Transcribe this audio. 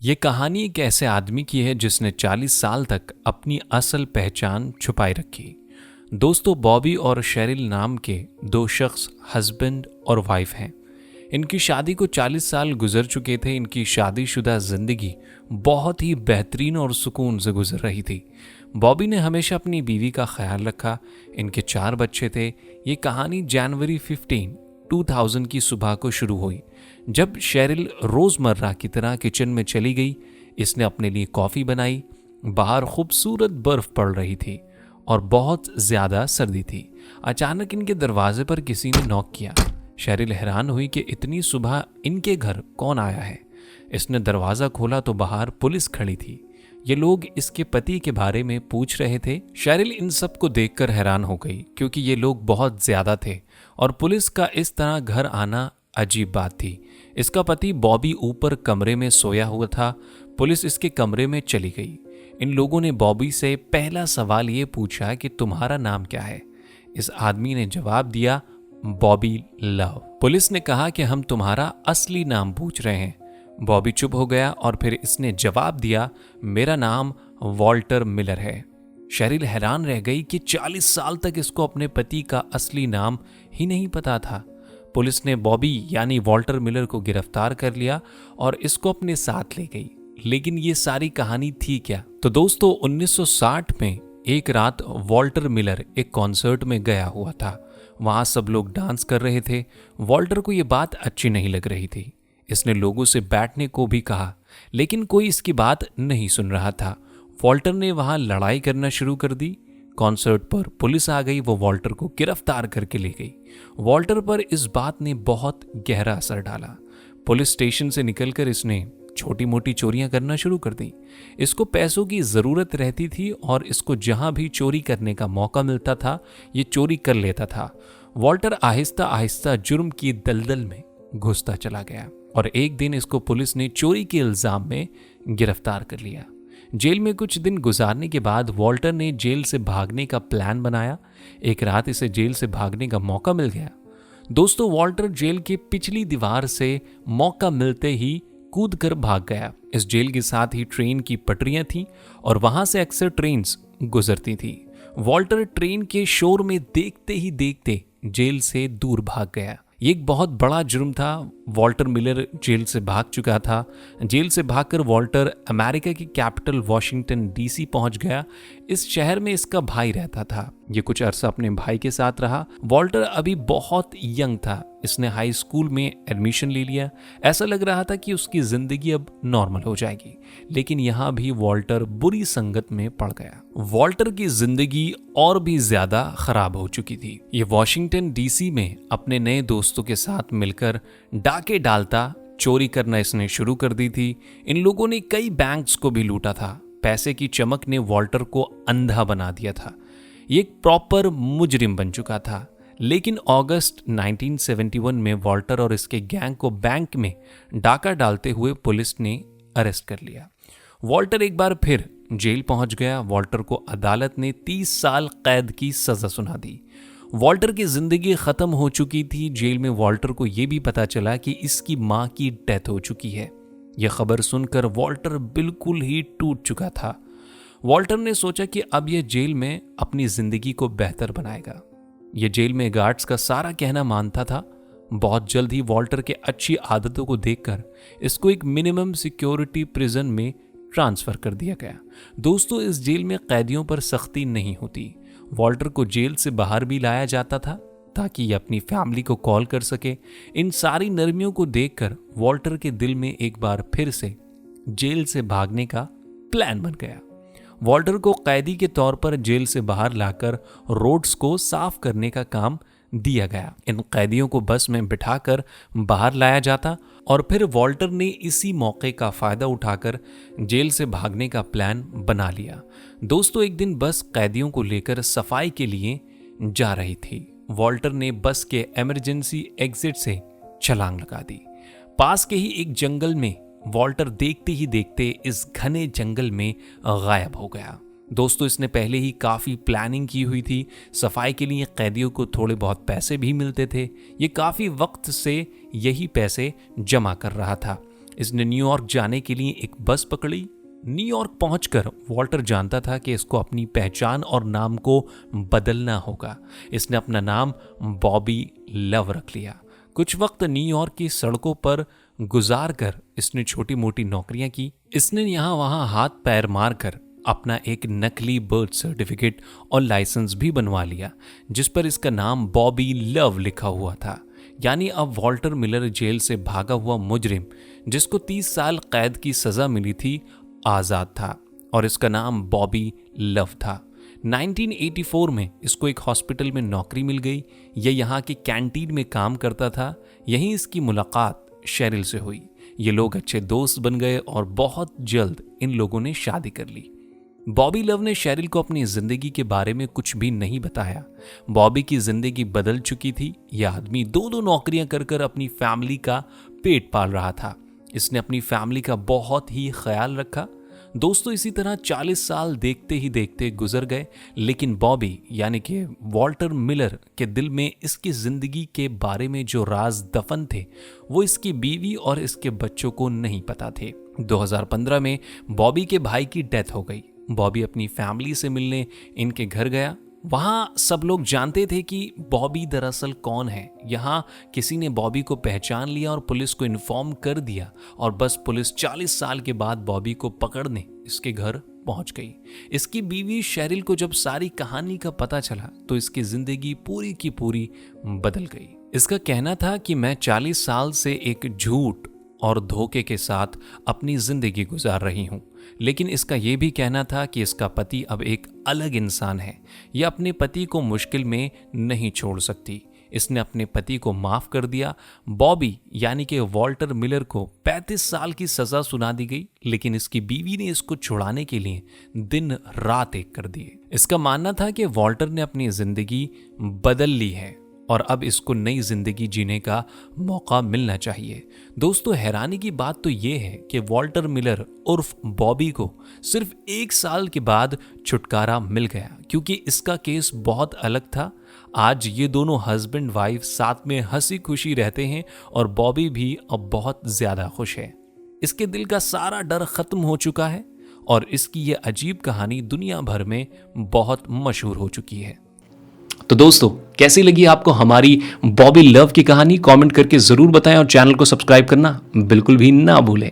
ये कहानी एक ऐसे आदमी की है जिसने 40 साल तक अपनी असल पहचान छुपाए रखी। दोस्तों, बॉबी और शेरिल नाम के दो शख्स हस्बैंड और वाइफ हैं। इनकी शादी को 40 साल गुजर चुके थे। इनकी शादीशुदा जिंदगी बहुत ही बेहतरीन और सुकून से गुजर रही थी। बॉबी ने हमेशा अपनी बीवी का ख्याल रखा। इनके 4 बच्चे थे। ये कहानी जनवरी 15, 2000 की सुबह को शुरू हुई, जब शेरिल रोजमर्रा की तरह किचन में चली गई। इसने अपने लिए कॉफी बनाई। बाहर खूबसूरत बर्फ पड़ रही थी और बहुत ज्यादा सर्दी थी। अचानक इनके दरवाजे पर किसी ने नॉक किया। शेरिल हैरान हुई कि इतनी सुबह इनके घर कौन आया है। इसने दरवाजा खोला तो बाहर पुलिस खड़ी थी। ये लोग इसके पति के बारे में पूछ रहे थे। शेरिल इन सब को देखकर हैरान हो गई, क्योंकि ये लोग बहुत ज्यादा थे और पुलिस का इस तरह घर आना अजीब बात थी। इसका पति बॉबी ऊपर कमरे में सोया हुआ था। पुलिस इसके कमरे में चली गई। इन लोगों ने बॉबी से पहला सवाल ये पूछा कि तुम्हारा नाम क्या है। इस आदमी ने जवाब दिया, बॉबी लव। पुलिस ने कहा कि हम तुम्हारा असली नाम पूछ रहे हैं। बॉबी चुप हो गया और फिर इसने जवाब दिया, मेरा नाम वॉल्टर मिलर है। शेरिल हैरान रह गई कि 40 साल तक इसको अपने पति का असली नाम ही नहीं पता था। पुलिस ने बॉबी यानी वॉल्टर मिलर को गिरफ्तार कर लिया और इसको अपने साथ ले गई। लेकिन ये सारी कहानी थी क्या? तो दोस्तों, 1960 में एक रात वॉल्टर मिलर एक कॉन्सर्ट में गया हुआ था। वहां सब लोग डांस कर रहे थे। वॉल्टर को ये बात अच्छी नहीं लग रही थी। इसने लोगों से बैठने को भी कहा, लेकिन कोई इसकी बात नहीं सुन रहा था। वॉल्टर ने वहां लड़ाई करना शुरू कर दी। कॉन्सर्ट पर पुलिस आ गई। वो वॉल्टर को गिरफ्तार करके ले गई। वॉल्टर पर इस बात ने बहुत गहरा असर डाला। पुलिस स्टेशन से निकलकर इसने छोटी मोटी चोरियां करना शुरू कर दी। इसको पैसों की जरूरत रहती थी और इसको जहां भी चोरी करने का मौका मिलता था, ये चोरी कर लेता था। वॉल्टर आहिस्ता आहिस्ता जुर्म की दलदल में घुसता चला गया और एक दिन इसको पुलिस ने चोरी के इल्जाम में गिरफ्तार कर लिया। जेल में कुछ दिन गुजारने के बाद वॉल्टर ने जेल से भागने का प्लान बनाया। एक रात इसे जेल से भागने का मौका मिल गया। दोस्तों, वॉल्टर जेल की पिछली दीवार से मौका मिलते ही कूद कर भाग गया। इस जेल के साथ ही ट्रेन की पटरियां थीं और वहां से अक्सर ट्रेन्स गुजरती थी। वॉल्टर ट्रेन के शोर में देखते ही देखते जेल से दूर भाग गया। ये एक बहुत बड़ा जुर्म था। वॉल्टर मिलर जेल से भाग चुका था। जेल से भागकर वॉल्टर अमेरिका की कैपिटल वॉशिंगटन डीसी पहुंच गया। इस शहर में इसका भाई रहता था। ये कुछ अरसा अपने भाई के साथ रहा। वॉल्टर अभी बहुत यंग था। इसने हाई स्कूल में एडमिशन ले लिया। ऐसा लग रहा था कि उसकी जिंदगी अब नॉर्मल हो जाएगी, लेकिन यहाँ भी वॉल्टर बुरी संगत में पड़ गया। वॉल्टर की जिंदगी और भी ज्यादा खराब हो चुकी थी। ये वॉशिंगटन डीसी में अपने नए दोस्तों के साथ मिलकर डाके डालता। चोरी करना इसने शुरू कर दी थी। इन लोगों ने कई बैंक्स को भी लूटा था। पैसे की चमक ने वॉल्टर को अंधा बना दिया था। ये एक प्रॉपर मुजरिम बन चुका था। लेकिन अगस्त 1971 में वॉल्टर और इसके गैंग को बैंक में डाका डालते हुए पुलिस ने अरेस्ट कर लिया। वॉल्टर एक बार फिर जेल पहुंच गया। वॉल्टर को अदालत ने 30 साल कैद की सजा सुना दी। वॉल्टर की जिंदगी खत्म हो चुकी थी। जेल में वॉल्टर को यह भी पता चला कि इसकी मां की डेथ हो चुकी है। यह खबर सुनकर वॉल्टर बिल्कुल ही टूट चुका था। वॉल्टर ने सोचा कि अब यह जेल में अपनी जिंदगी को बेहतर बनाएगा। यह जेल में गार्ड्स का सारा कहना मानता था। बहुत जल्द ही वॉल्टर के अच्छी आदतों को देखकर इसको एक मिनिमम सिक्योरिटी प्रिजन में ट्रांसफर कर दिया गया। दोस्तों, इस जेल में कैदियों पर सख्ती नहीं होती। वॉल्टर को जेल से बाहर भी लाया जाता था ताकि ये अपनी फैमिली को कॉल कर सके। इन सारी नरमियों को देखकर वॉल्टर के दिल में एक बार फिर से जेल से भागने का प्लान बन गया। वॉल्टर को कैदी के तौर पर जेल से बाहर लाकर रोड्स को साफ करने का काम दिया गया। इन कैदियों को बस में बिठाकर बाहर लाया जाता और फिर वॉल्टर ने इसी मौके का फायदा उठाकर जेल से भागने का प्लान बना लिया। दोस्तों, एक दिन बस कैदियों को लेकर सफाई के लिए जा रही थी। वॉल्टर ने बस के इमरजेंसी एग्जिट से छलांग लगा दी। पास के ही एक जंगल में वॉल्टर देखते ही देखते इस घने जंगल में गायब हो गया। दोस्तों, इसने पहले ही काफ़ी प्लानिंग की हुई थी। सफाई के लिए कैदियों को थोड़े बहुत पैसे भी मिलते थे। ये काफ़ी वक्त से यही पैसे जमा कर रहा था। इसने न्यूयॉर्क जाने के लिए एक बस पकड़ी। न्यूयॉर्क पहुंचकर वॉल्टर जानता था कि इसको अपनी पहचान और नाम को बदलना होगा। इसने अपना नाम बॉबी लव रख लिया। कुछ वक्त न्यूयॉर्क की सड़कों पर गुजार कर इसने छोटी मोटी नौकरियां की। इसने यहाँ वहाँ हाथ पैर मारकर अपना एक नकली बर्थ सर्टिफिकेट और लाइसेंस भी बनवा लिया, जिस पर इसका नाम बॉबी लव लिखा हुआ था। यानी अब वॉल्टर मिलर जेल से भागा हुआ मुजरिम, जिसको 30 साल कैद की सजा मिली थी, आज़ाद था और इसका नाम बॉबी लव था। 1984 में इसको एक हॉस्पिटल में नौकरी मिल गई। यह यहाँ की कैंटीन में काम करता था। यहीं इसकी मुलाकात शेरिल से हुई। ये लोग अच्छे दोस्त बन गए और बहुत जल्द इन लोगों ने शादी कर ली। बॉबी लव ने शेरिल को अपनी जिंदगी के बारे में कुछ भी नहीं बताया। बॉबी की जिंदगी बदल चुकी थी। यह आदमी 2 नौकरियां कर अपनी फैमिली का पेट पाल रहा था। इसने अपनी फैमिली का बहुत ही ख्याल रखा। दोस्तों, इसी तरह 40 साल देखते ही देखते गुजर गए, लेकिन बॉबी यानी कि वॉल्टर मिलर के दिल में इसकी जिंदगी के बारे में जो राज दफन थे, वो इसकी बीवी और इसके बच्चों को नहीं पता थे। 2015 में बॉबी के भाई की डेथ हो गई। बॉबी अपनी फैमिली से मिलने इनके घर गया। वहाँ सब लोग जानते थे कि बॉबी दरअसल कौन है। यहाँ किसी ने बॉबी को पहचान लिया और पुलिस को इन्फॉर्म कर दिया और बस पुलिस 40 साल के बाद बॉबी को पकड़ने इसके घर पहुंच गई। इसकी बीवी शेरिल को जब सारी कहानी का पता चला तो इसकी जिंदगी पूरी की पूरी बदल गई। इसका कहना था कि मैं 40 साल से एक झूठ और धोखे के साथ अपनी जिंदगी गुजार रही हूं, लेकिन इसका यह भी कहना था कि इसका पति अब एक अलग इंसान है। यह अपने पति को मुश्किल में नहीं छोड़ सकती। इसने अपने पति को माफ कर दिया। बॉबी यानी कि वॉल्टर मिलर को 35 साल की सजा सुना दी गई, लेकिन इसकी बीवी ने इसको छुड़ाने के लिए दिन रात एक कर दिए। इसका मानना था कि वॉल्टर ने अपनी जिंदगी बदल ली है और अब इसको नई जिंदगी जीने का मौका मिलना चाहिए। दोस्तों, हैरानी की बात तो यह है कि वॉल्टर मिलर उर्फ बॉबी को सिर्फ 1 साल के बाद छुटकारा मिल गया, क्योंकि इसका केस बहुत अलग था। आज ये दोनों हस्बैंड वाइफ साथ में हंसी खुशी रहते हैं और बॉबी भी अब बहुत ज्यादा खुश है। इसके दिल का सारा डर खत्म हो चुका है और इसकी ये अजीब कहानी दुनिया भर में बहुत मशहूर हो चुकी है। तो दोस्तों, कैसी लगी आपको हमारी बॉबी लव की कहानी? कमेंट करके जरूर बताएं और चैनल को सब्सक्राइब करना बिल्कुल भी ना भूलें।